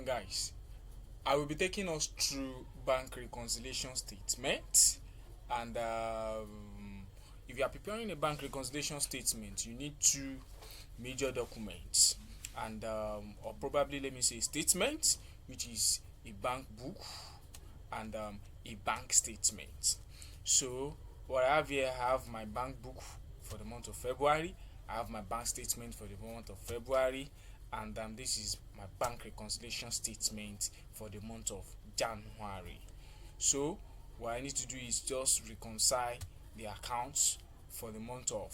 guys, I will be taking us through bank reconciliation statement, and if you are preparing a bank reconciliation statement, you need two major documents, and or probably let me say statement, which is a bank book and a bank statement. So what I have here, I have my bank book for the month of February, I have my bank statement for the month of February, and this is my bank reconciliation statement for the month of January. So what I need to do is just reconcile the accounts for the month of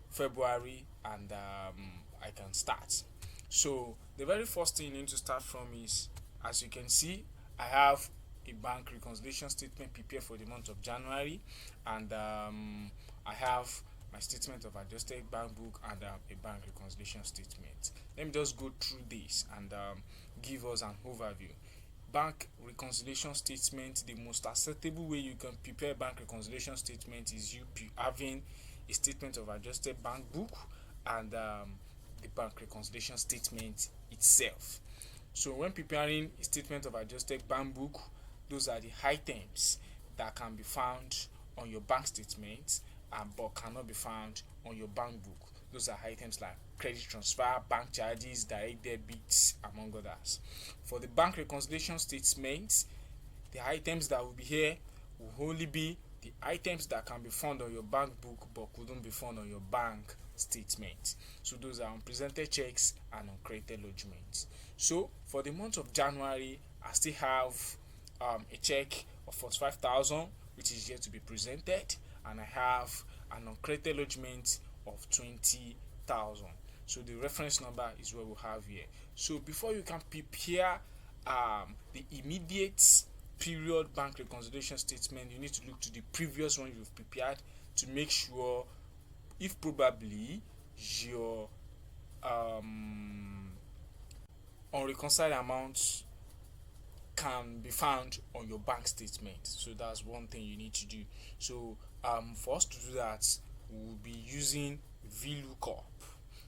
February, and I can start. So the very first thing you need to start from is, as you can see, I have a bank reconciliation statement prepared for the month of January, and I have my statement of adjusted bank book and a bank reconciliation statement. Let me just go through this and give us an overview. Bank reconciliation statement, the most acceptable way you can prepare a bank reconciliation statement is you having a statement of adjusted bank book and the bank reconciliation statement itself. So when preparing a statement of adjusted bank book, those are the items that can be found on your bank statement but cannot be found on your bank book. Those are items like credit transfer, bank charges, direct debits, among others. For the bank reconciliation statement, the items that will be here will only be the items that can be found on your bank book but couldn't be found on your bank statement. So those are unpresented checks and uncredited lodgements. So for the month of January, I still have a check of 45,000 which is yet to be presented, and I have an uncredited lodgement of 20,000. So the reference number is what we have here. So before you can prepare the immediate period bank reconciliation statement, you need to look to the previous one you've prepared to make sure if probably your unreconciled amounts can be found on your bank statement. So that's one thing you need to do. So for us to do that, we'll be using VLOOKUP.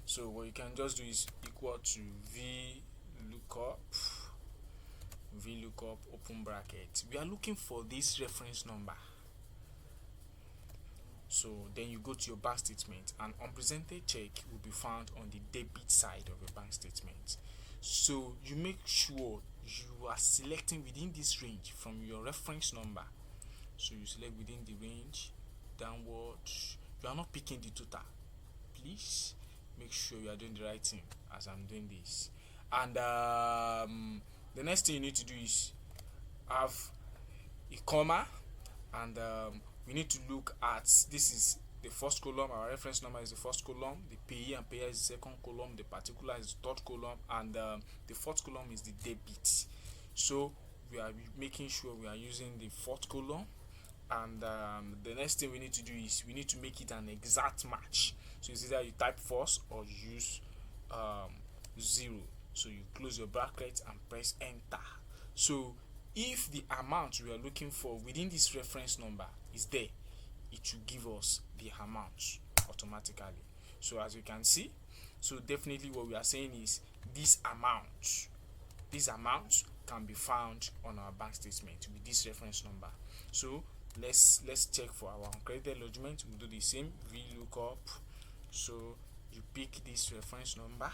So what you can just do is equal to VLOOKUP open bracket. We are looking for this reference number. So then you go to your bank statement, and unpresented check will be found on the debit side of your bank statement. So you make sure you are selecting within this range from your reference number. So you select within the range downwards. You are not picking the total. Please make sure you are doing the right thing as I'm doing this. And the next thing you need to do is have a comma, and we need to look at, this is the first column, our reference number is the first column, the payee and payer is the second column, the particular is the third column, and the fourth column is the debit. So we are making sure we are using the fourth column, and the next thing we need to do is we need to make it an exact match. So it's either you type first or you use 0. So you close your bracket and press enter. So if the amount we are looking for within this reference number is there, it will give us the amount automatically. So as you can see, so definitely what we are saying is this amount can be found on our bank statement with this reference number. So let's check for our uncredited lodgement. We'll do the same VLOOKUP. So you pick this reference number,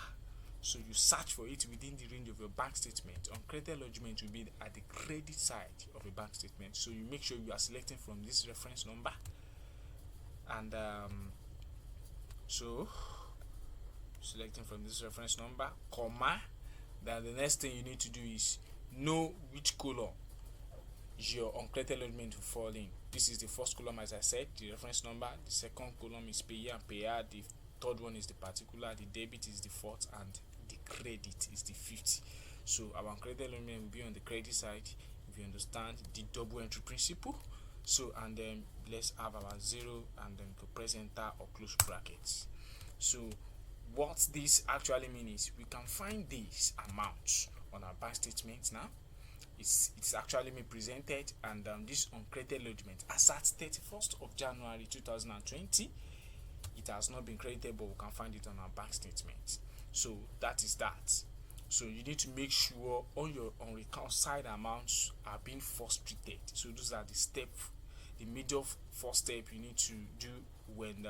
so you search for it within the range of your bank statement. Uncredited lodgement will be at the credit side of a bank statement. So you make sure you are selecting from this reference number, and so selecting from this reference number, comma. Then the next thing you need to do is know which column your uncredited lodgement will fall in. This is the first column, as I said, the reference number. The second column is payee and payer. The third one is the particular. The debit is the fourth, and the credit is the fifth. So our uncredited lodgement will be on the credit side, if you understand the double entry principle. So, and then let's have our 0, and then to press enter or close brackets. So what this actually means is we can find these amounts on our bank statements now. It's actually been presented, and this uncredited lodgement as at 31st of January 2020, it has not been credited, but we can find it on our bank statement. So that is that. So you need to make sure all your unreconciled amounts are being first treated. So those are the major first step you need to do when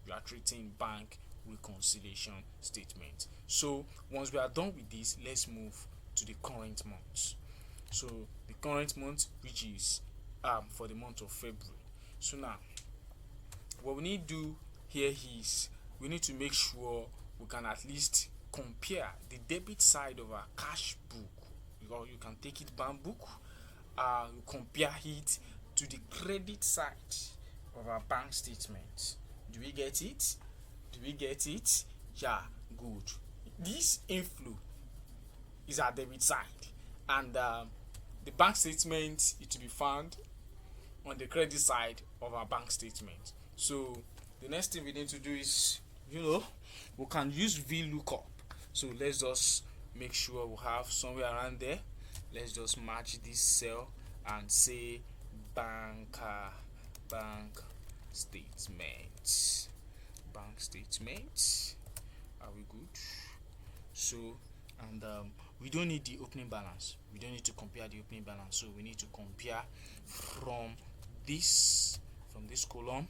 you are treating bank reconciliation statement. So once we are done with this, let's move to the current month. So the current month, which is for the month of February. So now what we need to do here is we need to make sure we can at least compare the debit side of our cash book, or you can take it bank book, you compare it to the credit side of our bank statement. Do we get it? Do we get it? Yeah, good. This inflow is our debit side, and the bank statement is to be found on the credit side of our bank statement. So the next thing we need to do is, we can use VLOOKUP. So let's just make sure we have somewhere around there. Let's just match this cell and say bank statement. Bank statement. Are we good? So, and we don't need the opening balance. We don't need to compare the opening balance. So we need to compare from this column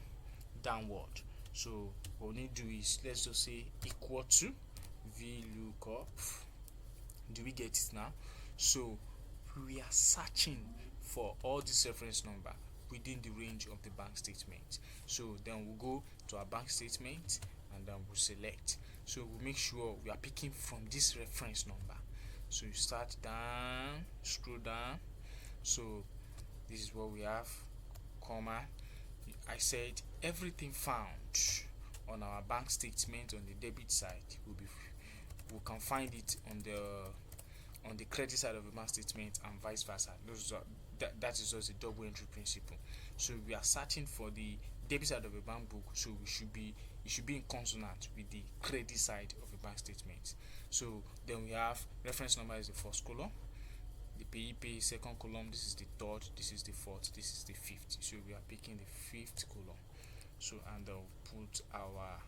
downward. So what we need to do is, let's just say equal to VLOOKUP. Do we get it now? So we are searching for all this reference number within the range of the bank statement. So then we'll go to our bank statement and then we'll select. So we'll make sure we are picking from this reference number. So you start down, scroll down. So this is what we have, comma. I said everything found on our bank statement on the debit side we can find it on the credit side of the bank statement, and vice versa. That is just a double entry principle. So we are searching for the debit side of a bank book, so it should be in consonant with the credit side of a bank statement. So then we have reference number is the first column, the pay second column, this is the third, this is the fourth, this is the fifth. So we are picking the fifth column. So and then we'll put our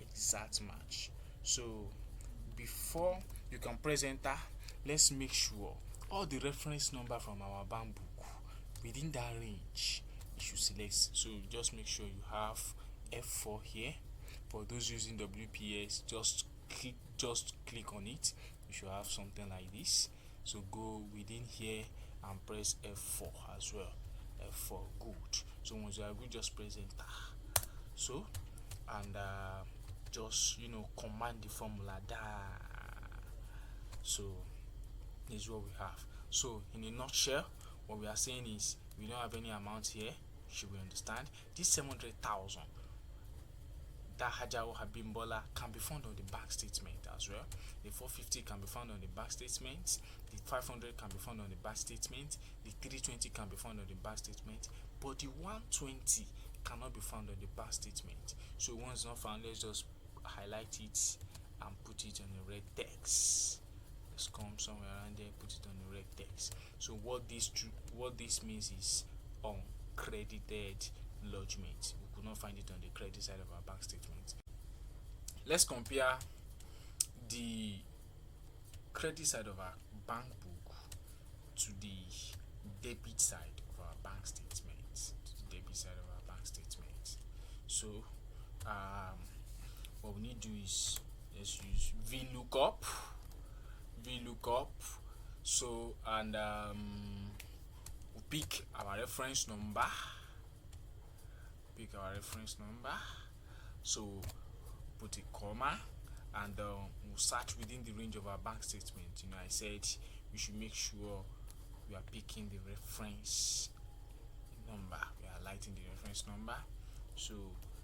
exact match. So before you can press enter, let's make sure all the reference number from our bank book within that range you should select. So just make sure you have F4 here. For those using WPS, just click on it. You should have something like this. So go within here and press F4 as well. F4, good. So once you are good, just press enter. So and just command the formula down. So this is what we have. So in a nutshell, what we are saying is we don't have any amount here. Should we understand? This 700,000 that Hajawo Habimbola can be found on the bank statement as well. The 450 can be found on the bank statement. The 500 can be found on the bank statement. The 320 can be found on the bank statement. But the 120 cannot be found on the bank statement. So once not found, let's just highlight it and put it on the red text. Let's come somewhere around there, put it on the red text. So what this means is uncredited lodgement. We could not find it on the credit side of our bank statement. Let's compare the credit side of our bank book to the debit side of our bank statement. So what we need to do is let's use VLOOKUP. So and we'll pick our reference number. So put a comma and we'll search within the range of our bank statement. I said we should make sure we are picking the reference number. We are highlighting the reference number. So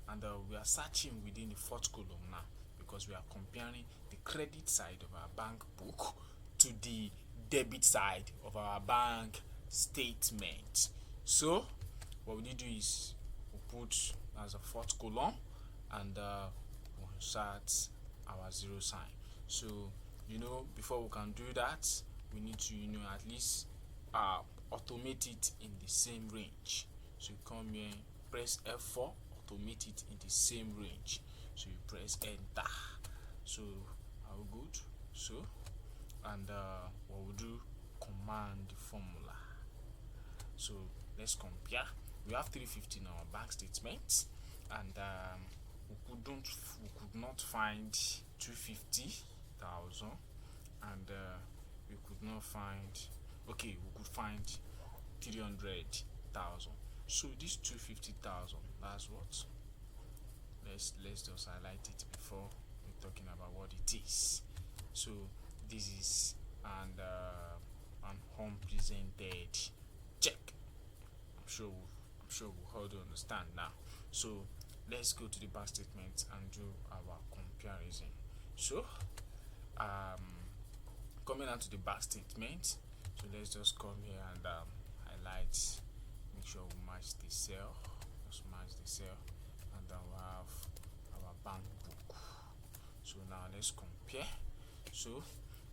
and we are searching within the fourth column now, because we are comparing the credit side of our bank book to the debit side of our bank statement. So what we need to do is we'll put as a fourth column and we'll insert our zero sign. So before we can do that, we need to at least automate it in the same range. So you come here, press F4, automate it in the same range. So you press enter. So are we good? So and what we'll do, command the formula. So let's compare. We have 350 in our bank statement, and we could not find 250,000, and we could not find, okay, we could find 300,000. So this 250,000, that's what, let's just highlight it before we're talking about what it is. So this is an unpresented check. I'm sure we'll all understand now. So let's go to the bank statement and do our comparison. So coming on to the bank statement, so let's just come here and highlight, make sure we match the cell, just match the cell, and then we'll have our bank book. So now let's compare. So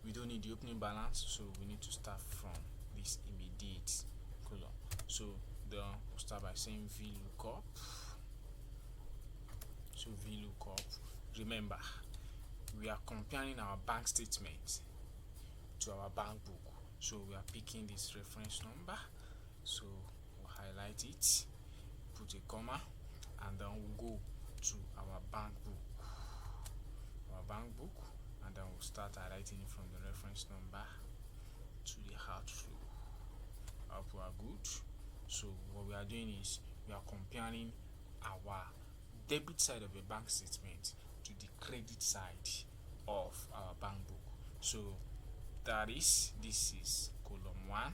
we don't need the opening balance, so we need to start from this immediate column. So then we'll start by saying VLOOKUP. So VLOOKUP, remember, we are comparing our bank statement to our bank book. So we are picking this reference number, so we'll highlight it, put a comma, and then we'll go to our bank book, and then we'll start highlighting it from the reference number to the outflow. I hope we are good. So what we are doing is we are comparing our debit side of a bank statement to the credit side of our bank book. So that is, this is column 1,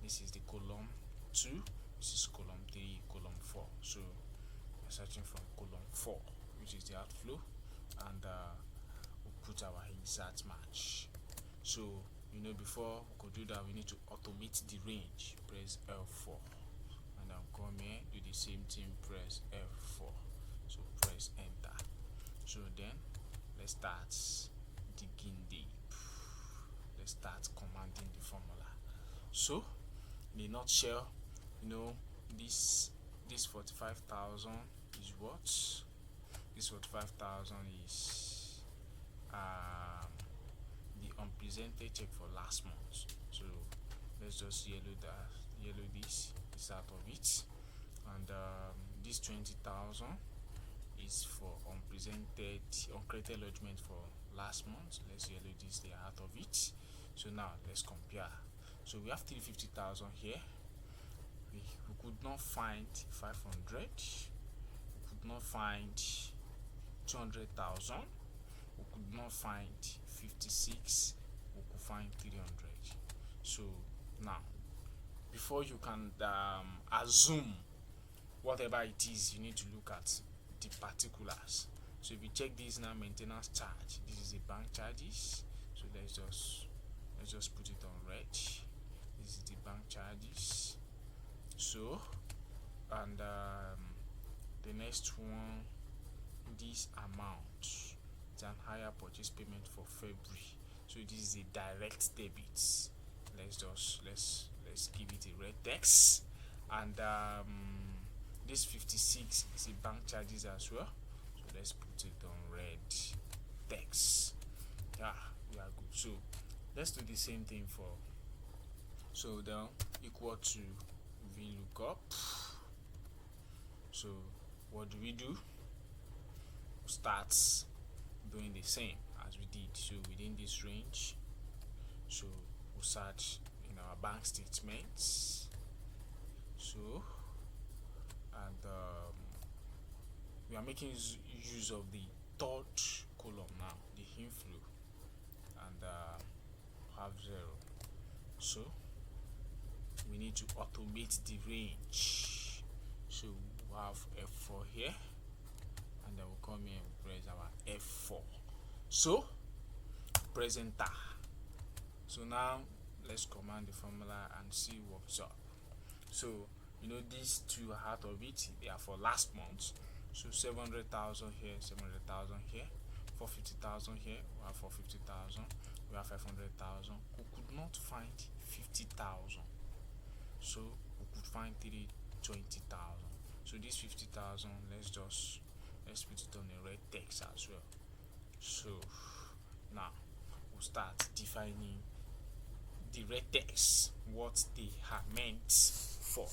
this is the column 2, this is column 3, column 4. So we're searching from column 4, which is the outflow, and we'll put our exact match. So before we could do that, we need to automate the range. Press F4, and then come here, do the same thing, press F4. So press enter. So then let's start digging deep. Let's start commanding the formula. So in a nutshell, this 45,000 is what? This 45,000 is the unpresented check for last month. So let's just yellow this out of it, and this 20,000 is for uncredited lodgement for last month. Let's yellow this there out of it. So now let's compare. So we have 350,000 here. We could not find 500. We could not find 200,000. We could not find 56. We could find 300. So now, before you can assume whatever it is, you need to look at the particulars. So if you check this now, maintenance charge, this is the bank charges. So let's just put it on red. This is the bank charges. So, and the next one, this amount, it's an higher purchase payment for February. So this is a direct debit. Let's give it a red text, and this 56 is a bank charges as well. So let's put it on red text. Yeah, we are good. So let's do the same thing for, so then equal to VLOOKUP. So what do? Start doing the same as we did. So within this range, so we'll search in our bank statements. So, and we are making use of the third column now, the inflow, and have 0. So we need to automate the range. So we'll have F4 here, and then we'll come here and press our F4. So press enter. So now let's command the formula and see what's up. So these two out of it, they are for last month. So 700,000 here, 700,000 here, 450,000 here, we have 450,000, we have 500,000. We could not find 50,000, so we could find 320,000. So this 50,000, let's put it on a red text as well. So now we'll start defining the red text, what they are meant for.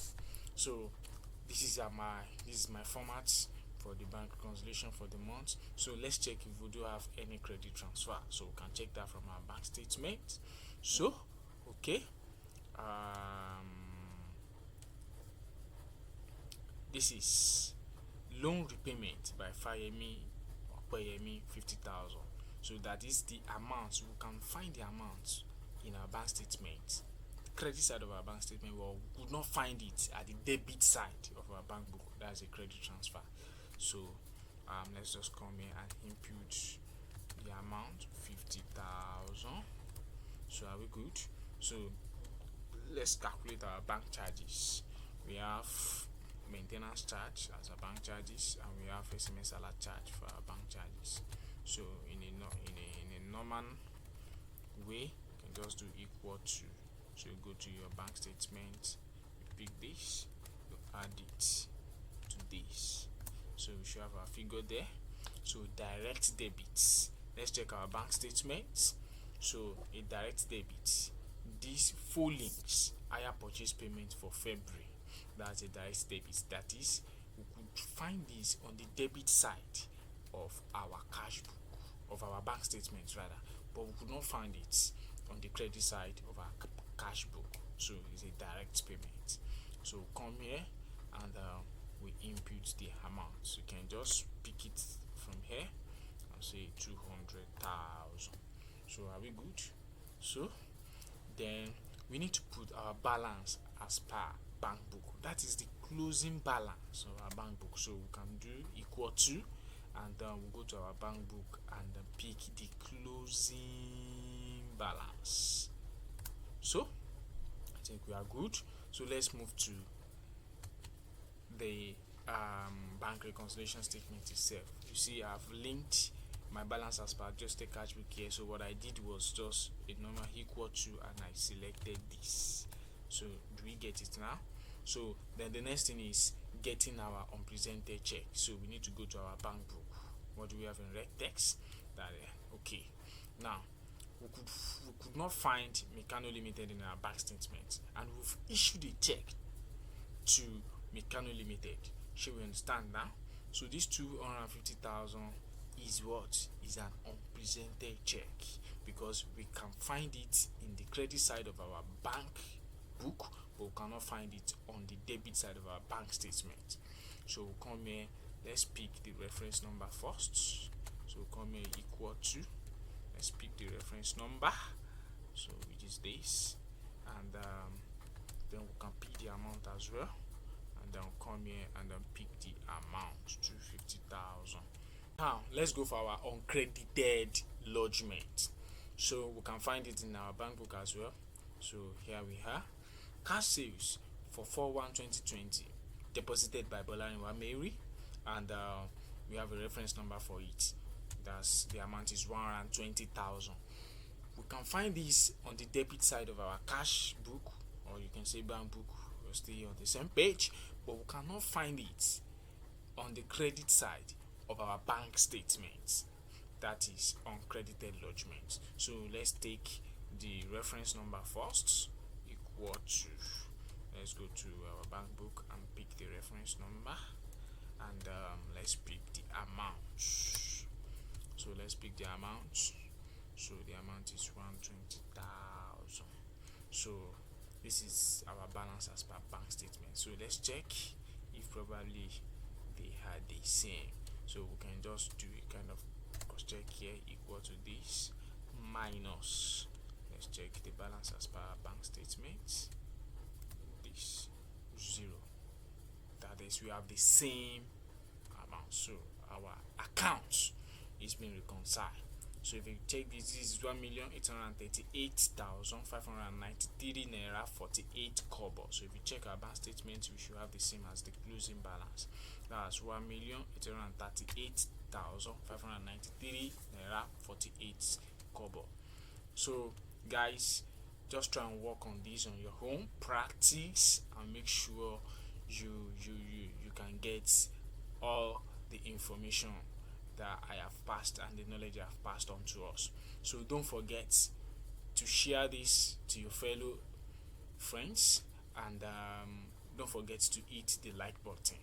So this is my format for the bank reconciliation for the month. So let's check if we do have any credit transfer. So we can check that from our bank statement. So okay, this is loan repayment by Fayemi 50,000. So that is the amount. We can find the amount in our bank statement, credit side of our bank statement. Well, we could not find it at the debit side of our bank book. That's a credit transfer. So let's just come here and input the amount 50,000. So are we good? So let's calculate our bank charges. We have maintenance charge as a bank charges, and we have SMS alert charge for our bank charges. So in a normal way, you can just do equal to. So you go to your bank statement, you pick this, you add it to this. So we should have our figure there. So direct debits. Let's check our bank statement. So a direct debit, these full links, higher purchase payment for February, that's a direct debit. That is, we could find this on the debit side of our cash book, of our bank statement rather, but we could not find it on the credit side of our cash book. So it's a direct payment. So come here and we input the amount. So you can just pick it from here and say 200,000. So are we good? So then we need to put our balance as per bank book. That is the closing balance of our bank book. So we can do equal to, and then we'll go to our bank book and pick the closing balance. So I think we are good. So let's move to the bank reconciliation statement itself. You see, I've linked my balance as per just a cash book here. So what I did was just a normal equal to, and I selected this. So do we get it now? So then the next thing is getting our unpresented check. So we need to go to our bank book. What do we have in red text? That okay. Now we could not find Meccano Limited in our bank statement, and we've issued a check to Meccano Limited. Shall we understand now? So this 250,000 is what? Is an unpresented check, because we can find it in the credit side of our bank book, but we cannot find it on the debit side of our bank statement. So we'll come here, let's pick the reference number first. So we'll come here equal to, let's pick the reference number, so which is this, and then we can pick the amount as well, and then we'll come here and then pick the amount 250,000. Now let's go for our uncredited lodgement. So we can find it in our bank book as well. So here we are, cash sales for 4/1/2020 deposited by Bolaniwa Mary, and we have a reference number for it. That's the amount is 120,000. We can find this on the debit side of our cash book, or you can say bank book. We're still on the same page, but we cannot find it on the credit side of our bank statements. That is uncredited lodgement. So let's take the reference number first, equal to, let's go to our bank book and pick the reference number, and let's pick the amount. So let's pick the amount. So the amount is 120,000. So this is our balance as per bank statement. So let's check if probably they are the same. So we can just do a kind of cross check here, equal to this minus, let's check the balance as per bank statement, this 0. That is, we have the same amount. So our account is being reconciled. So if you take this is 1,838,593 naira 48 kobo. So if you check our bank statement, we should have the same as the closing balance. That's 1,838,593 naira 48 kobo. So guys, just try and work on this on your own, practice, and make sure you can get all the information that I have passed and the knowledge I have passed on to us. So don't forget to share this to your fellow friends, and don't forget to hit the like button.